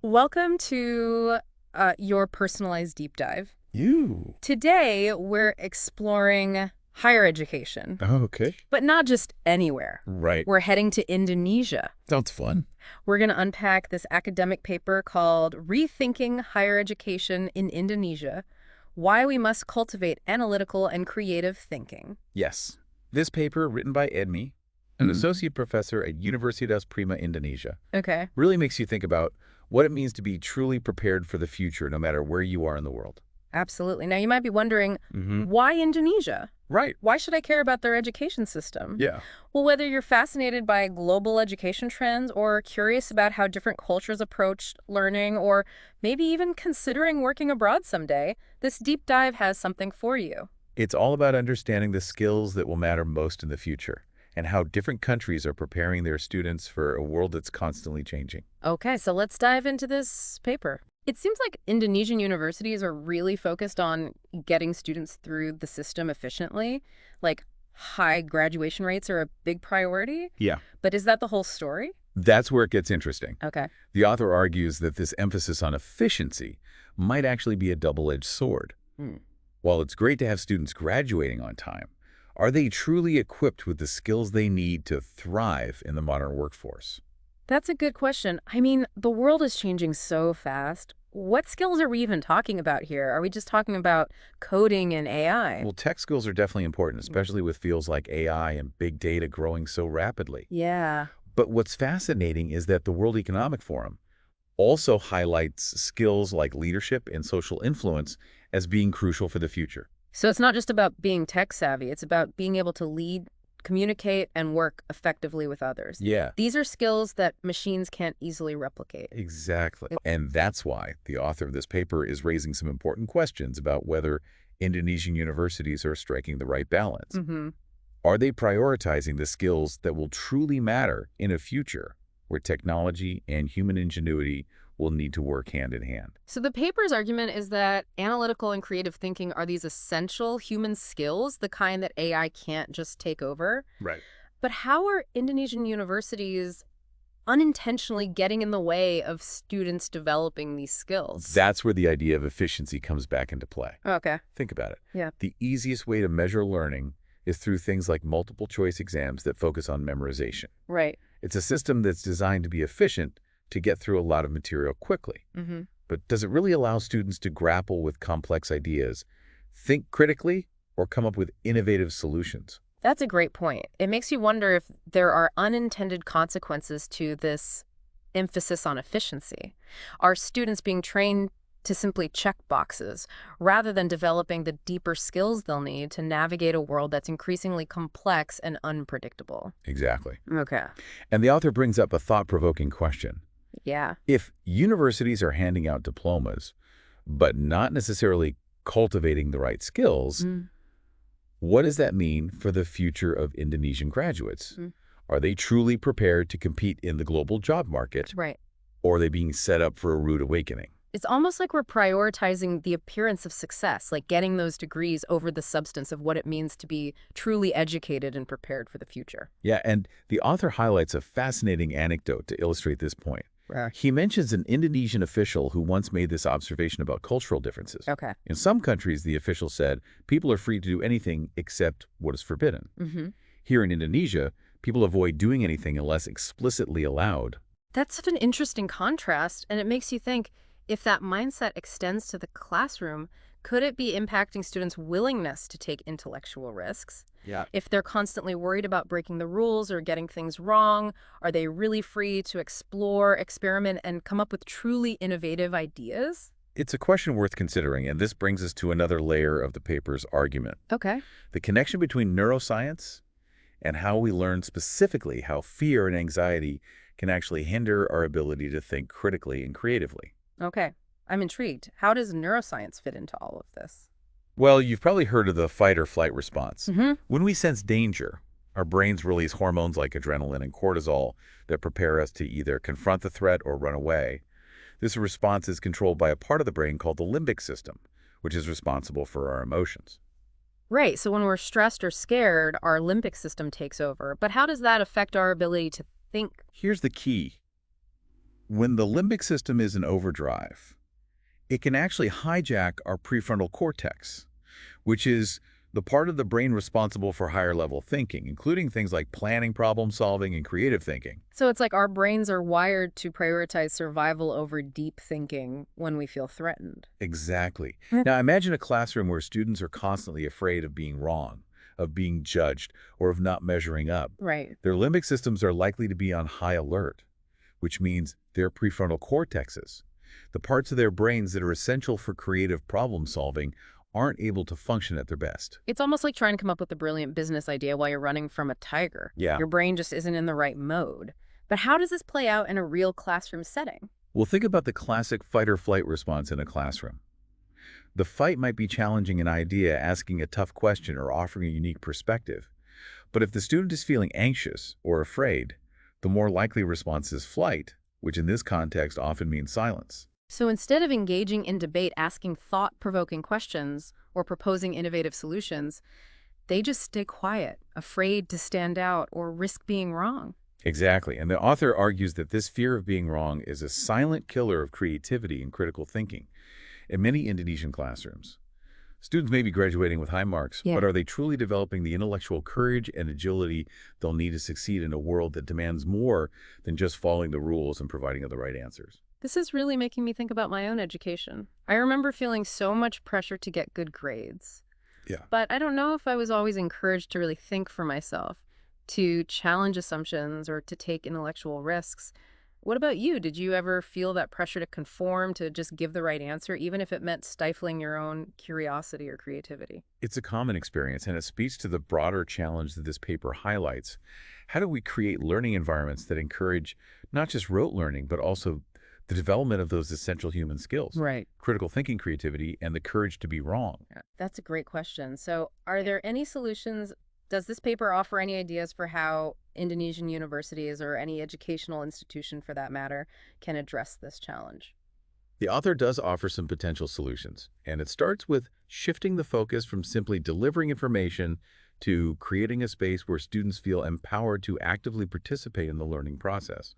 Welcome to your personalized deep dive. You. Today, we're exploring higher education, Oh, okay. but not just anywhere. Right. We're heading to Indonesia. Sounds fun. We're going to unpack this academic paper called Rethinking Higher Education in Indonesia, Why We Must Cultivate Analytical and Creative Thinking. Yes. This paper, written by Edmi, an associate professor at Universitas Prima Indonesia, Okay. really makes you think about what it means to be truly prepared for the future, no matter where you are in the world. Absolutely. Now, you might be wondering, Mm-hmm. why Indonesia? Right. Why should I care about their education system? Yeah. Well, whether you're fascinated by global education trends or curious about how different cultures approach learning or maybe even considering working abroad someday, this deep dive has something for you. It's all about understanding the skills that will matter most in the future and how different countries are preparing their students for a world that's constantly changing. Okay, so let's dive into this paper. It seems like Indonesian universities are really focused on getting students through the system efficiently. Like, high graduation rates are a big priority. Yeah. But is that the whole story? That's where it gets interesting. Okay. The author argues that this emphasis on efficiency might actually be a double-edged sword. Hmm. While it's great to have students graduating on time, are they truly equipped with the skills they need to thrive in the modern workforce? That's a good question. I mean, the world is changing so fast. What skills are we even talking about here? Are we just talking about coding and AI? Well, tech skills are definitely important, especially with fields like AI and big data growing so rapidly. Yeah. But what's fascinating is that the World Economic Forum also highlights skills like leadership and social influence as being crucial for the future. So it's not just about being tech savvy. It's about being able to lead, communicate, and work effectively with others. Yeah. These are skills that machines can't easily replicate. Exactly. And that's why the author of this paper is raising some important questions about whether Indonesian universities are striking the right balance. Mm-hmm. Are they prioritizing the skills that will truly matter in a future where technology and human ingenuity will need to work hand in hand? So the paper's argument is that analytical and creative thinking are these essential human skills, the kind that AI can't just take over. Right. But how are Indonesian universities unintentionally getting in the way of students developing these skills? That's where the idea of efficiency comes back into play. Okay. Think about it. Yeah. The easiest way to measure learning is through things like multiple choice exams that focus on memorization. Right. It's a system that's designed to be efficient to get through a lot of material quickly. Mm-hmm. But does it really allow students to grapple with complex ideas, think critically, or come up with innovative solutions? That's a great point. It makes you wonder if there are unintended consequences to this emphasis on efficiency. Are students being trained to simply check boxes rather than developing the deeper skills they'll need to navigate a world that's increasingly complex and unpredictable? Exactly. Okay. And the author brings up a thought-provoking question. Yeah. If universities are handing out diplomas, but not necessarily cultivating the right skills, what does that mean for the future of Indonesian graduates? Are they truly prepared to compete in the global job market, Right. or are they being set up for a rude awakening? It's almost like we're prioritizing the appearance of success, like getting those degrees over the substance of what it means to be truly educated and prepared for the future. Yeah, and the author highlights a fascinating anecdote to illustrate this point. He mentions an Indonesian official who once made this observation about cultural differences. Okay. In some countries, the official said, people are free to do anything except what is forbidden. Mm-hmm. Here in Indonesia, people avoid doing anything unless explicitly allowed. That's such an interesting contrast, and it makes you think, if that mindset extends to the classroom, could it be impacting students' willingness to take intellectual risks? Yeah. If they're constantly worried about breaking the rules or getting things wrong, are they really free to explore, experiment, and come up with truly innovative ideas? It's a question worth considering, and this brings us to another layer of the paper's argument. Okay. The connection between neuroscience and how we learn specifically how fear and anxiety can actually hinder our ability to think critically and creatively. Okay. I'm intrigued. How does neuroscience fit into all of this? Well, you've probably heard of the fight or flight response. Mm-hmm. When we sense danger, our brains release hormones like adrenaline and cortisol that prepare us to either confront the threat or run away. This response is controlled by a part of the brain called the limbic system, which is responsible for our emotions. Right. So when we're stressed or scared, our limbic system takes over. But how does that affect our ability to think? Here's the key. When the limbic system is in overdrive, it can actually hijack our prefrontal cortex, which is the part of the brain responsible for higher level thinking, including things like planning, problem solving, and creative thinking. So it's like our brains are wired to prioritize survival over deep thinking when we feel threatened. Exactly. Mm. Now imagine a classroom where students are constantly afraid of being wrong, of being judged, or of not measuring up. Right. Their limbic systems are likely to be on high alert, which means their prefrontal cortexes, the parts of their brains that are essential for creative problem solving, aren't able to function at their best. It's almost like trying to come up with a brilliant business idea while you're running from a tiger. Yeah. Your brain just isn't in the right mode. But how does this play out in a real classroom setting? Well, think about the classic fight or flight response in a classroom. The fight might be challenging an idea, asking a tough question, or offering a unique perspective. But if the student is feeling anxious or afraid, the more likely response is flight, which in this context often means silence. So instead of engaging in debate, asking thought-provoking questions, or proposing innovative solutions, they just stay quiet, afraid to stand out or risk being wrong. Exactly, and the author argues that this fear of being wrong is a silent killer of creativity and critical thinking. In many Indonesian classrooms, students may be graduating with high marks, Yeah. but are they truly developing the intellectual courage and agility they'll need to succeed in a world that demands more than just following the rules and providing the right answers? This is really making me think about my own education. I remember feeling so much pressure to get good grades. Yeah. But I don't know if I was always encouraged to really think for myself, to challenge assumptions, or to take intellectual risks. What about you? Did you ever feel that pressure to conform, to just give the right answer, even if it meant stifling your own curiosity or creativity? It's a common experience, and it speaks to the broader challenge that this paper highlights. How do we create learning environments that encourage not just rote learning, but also the development of those essential human skills, Right. critical thinking, creativity, and the courage to be wrong? Yeah, that's a great question. So, are there any solutions? Does this paper offer any ideas for how Indonesian universities, or any educational institution for that matter, can address this challenge? The author does offer some potential solutions, and it starts with shifting the focus from simply delivering information to creating a space where students feel empowered to actively participate in the learning process.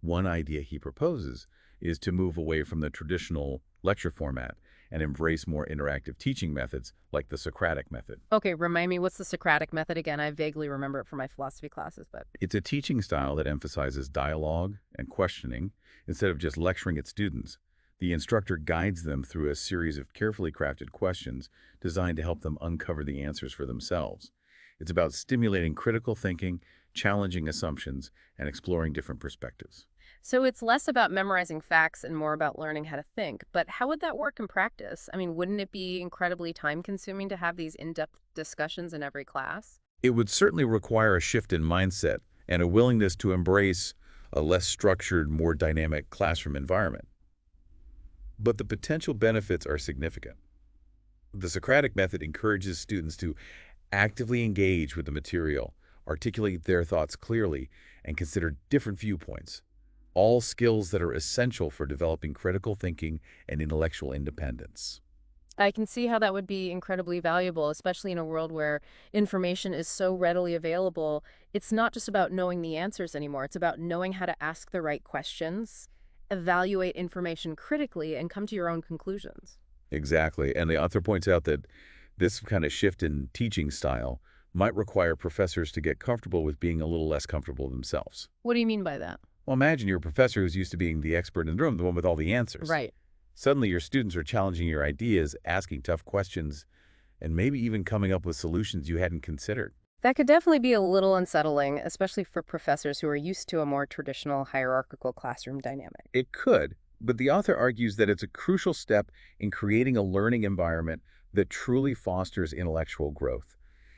One idea he proposes is to move away from the traditional lecture format and embrace more interactive teaching methods like the Socratic method. Okay, remind me, what's the Socratic method again? I vaguely remember it from my philosophy classes, but It's a teaching style that emphasizes dialogue and questioning instead of just lecturing at students. The instructor guides them through a series of carefully crafted questions designed to help them uncover the answers for themselves. It's about stimulating critical thinking, challenging assumptions, and exploring different perspectives. so it's less about memorizing facts and more about learning how to think. But how would that work in practice? I mean, wouldn't it be incredibly time-consuming to have these in-depth discussions in every class? It would certainly require a shift in mindset and a willingness to embrace a less structured, more dynamic classroom environment. But the potential benefits are significant. The Socratic method encourages students to actively engage with the material, articulate their thoughts clearly, and consider different viewpoints, all skills that are essential for developing critical thinking and intellectual independence. I can see how that would be incredibly valuable, especially in a world where information is so readily available. It's not just about knowing the answers anymore. It's about knowing how to ask the right questions, evaluate information critically, and come to your own conclusions. Exactly. And the author points out that this kind of shift in teaching style might require professors to get comfortable with being a little less comfortable themselves. What do you mean by that? Well, imagine you're a professor who's used to being the expert in the room, the one with all the answers. Right. Suddenly, your students are challenging your ideas, asking tough questions, and maybe even coming up with solutions you hadn't considered. That could definitely be a little unsettling, especially for professors who are used to a more traditional hierarchical classroom dynamic. It could, but the author argues that it's a crucial step in creating a learning environment that truly fosters intellectual growth.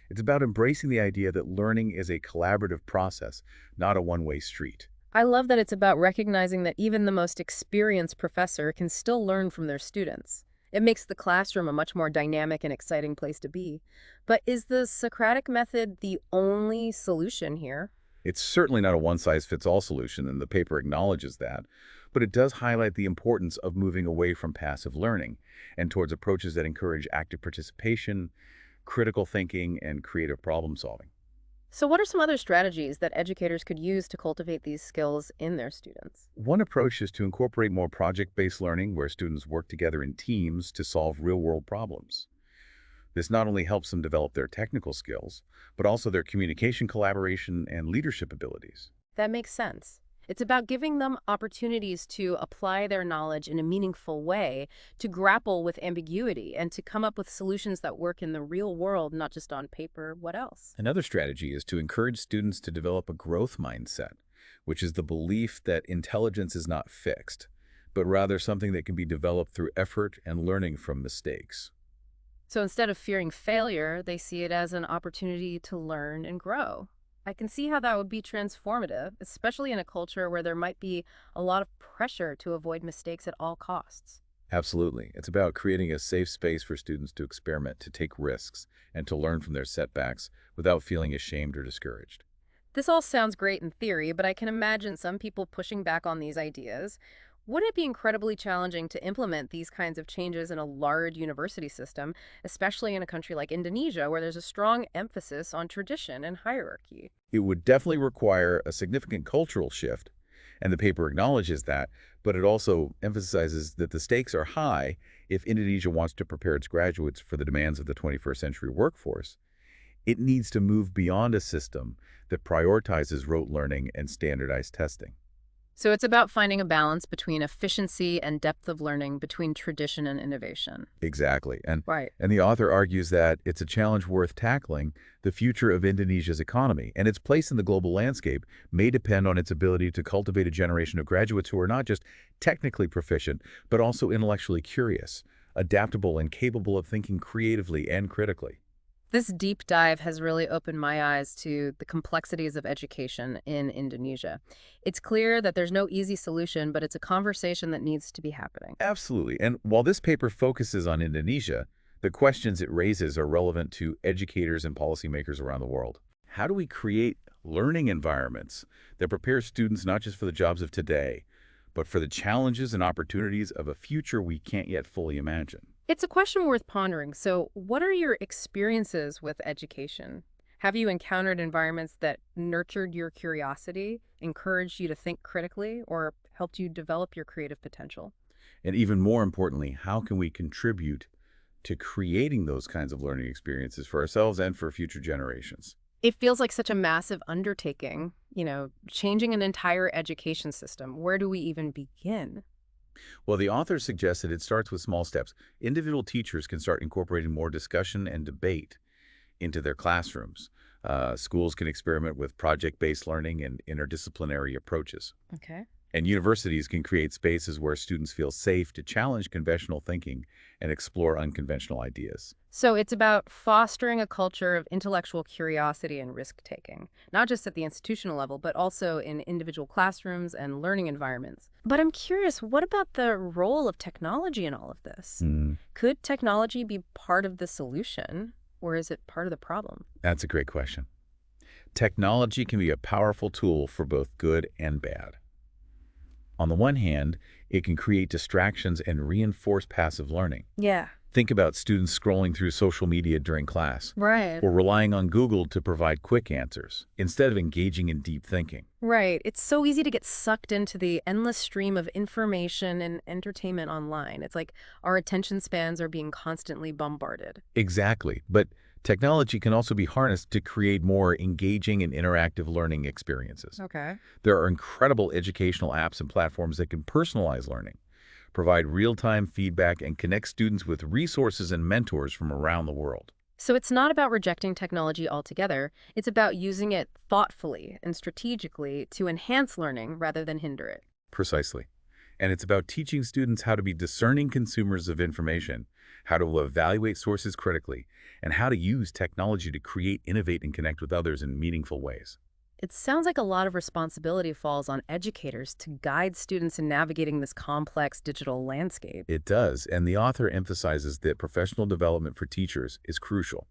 It's about embracing the idea that learning is a collaborative process, not a one-way street. I love that it's about recognizing that even the most experienced professor can still learn from their students. It makes the classroom a much more dynamic and exciting place to be. But is the Socratic method the only solution here? It's certainly not a one-size-fits-all solution, and the paper acknowledges that, but it does highlight the importance of moving away from passive learning and towards approaches that encourage active participation, critical thinking, and creative problem solving. So what are some other strategies that educators could use to cultivate these skills in their students? One approach is to incorporate more project-based learning where students work together in teams to solve real-world problems. This not only helps them develop their technical skills, but also their communication, collaboration, and leadership abilities. That makes sense. It's about giving them opportunities to apply their knowledge in a meaningful way, to grapple with ambiguity, and to come up with solutions that work in the real world, not just on paper. What else? Another strategy is to encourage students to develop a growth mindset, which is the belief that intelligence is not fixed, but rather something that can be developed through effort and learning from mistakes. So instead of fearing failure, they see it as an opportunity to learn and grow. I can see how that would be transformative, especially in a culture where there might be a lot of pressure to avoid mistakes at all costs. Absolutely. It's about creating a safe space for students to experiment, to take risks, and to learn from their setbacks without feeling ashamed or discouraged. This all sounds great in theory, but I can imagine some people pushing back on these ideas. Wouldn't it be incredibly challenging to implement these kinds of changes in a large university system, especially in a country like Indonesia, where there's a strong emphasis on tradition and hierarchy? It would definitely require a significant cultural shift, and the paper acknowledges that, but it also emphasizes that the stakes are high if Indonesia wants to prepare its graduates for the demands of the 21st century workforce. It needs to move beyond a system that prioritizes rote learning and standardized testing. So it's about finding a balance between efficiency and depth of learning, between tradition and innovation. Exactly. Right. And the author argues that it's a challenge worth tackling. The future of Indonesia's economy and its place in the global landscape may depend on its ability to cultivate a generation of graduates who are not just technically proficient, but also intellectually curious, adaptable, and capable of thinking creatively and critically. This deep dive has really opened my eyes to the complexities of education in Indonesia. It's clear that there's no easy solution, but it's a conversation that needs to be happening. Absolutely. And while this paper focuses on Indonesia, the questions it raises are relevant to educators and policymakers around the world. How do we create learning environments that prepare students not just for the jobs of today, but for the challenges and opportunities of a future we can't yet fully imagine? It's a question worth pondering. So, what are your experiences with education? Have you encountered environments that nurtured your curiosity, encouraged you to think critically, or helped you develop your creative potential? And even more importantly, how can we contribute to creating those kinds of learning experiences for ourselves and for future generations? It feels like such a massive undertaking, changing an entire education system. Where do we even begin? Well, the author suggested it starts with small steps. Individual teachers can start incorporating more discussion and debate into their classrooms. Schools can experiment with project-based learning and interdisciplinary approaches. Okay. And universities can create spaces where students feel safe to challenge conventional thinking and explore unconventional ideas. So it's about fostering a culture of intellectual curiosity and risk-taking, not just at the institutional level, but also in individual classrooms and learning environments. But I'm curious, what about the role of technology in all of this? Could technology be part of the solution, or is it part of the problem? That's a great question. Technology can be a powerful tool for both good and bad. On the one hand, it can create distractions and reinforce passive learning. Yeah. Think about students scrolling through social media during class, Right. or relying on Google to provide quick answers, instead of engaging in deep thinking. Right. It's so easy to get sucked into the endless stream of information and entertainment online. It's like our attention spans are being constantly bombarded. Exactly, but technology can also be harnessed to create more engaging and interactive learning experiences. Okay. There are incredible educational apps and platforms that can personalize learning, provide real-time feedback, and connect students with resources and mentors from around the world. So it's not about rejecting technology altogether. It's about using it thoughtfully and strategically to enhance learning rather than hinder it. Precisely. And it's about teaching students how to be discerning consumers of information, how to evaluate sources critically, and how to use technology to create, innovate, and connect with others in meaningful ways. It sounds like a lot of responsibility falls on educators to guide students in navigating this complex digital landscape. It does, and the author emphasizes that professional development for teachers is crucial.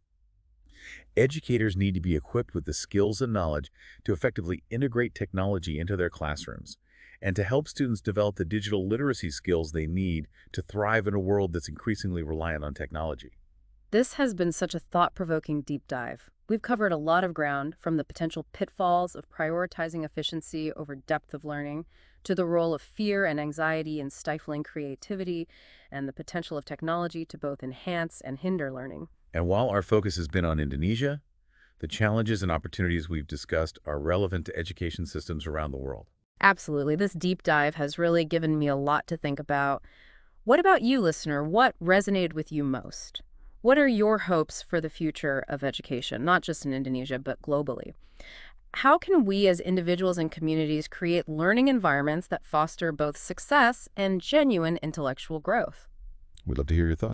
Educators need to be equipped with the skills and knowledge to effectively integrate technology into their classrooms and to help students develop the digital literacy skills they need to thrive in a world that's increasingly reliant on technology. This has been such a thought-provoking deep dive. We've covered a lot of ground, from the potential pitfalls of prioritizing efficiency over depth of learning, to the role of fear and anxiety in stifling creativity, and the potential of technology to both enhance and hinder learning. And while our focus has been on Indonesia, the challenges and opportunities we've discussed are relevant to education systems around the world. Absolutely. This deep dive has really given me a lot to think about. What about you, listener? What resonated with you most? What are your hopes for the future of education, not just in Indonesia, but globally? How can we as individuals and communities create learning environments that foster both success and genuine intellectual growth? We'd love to hear your thoughts.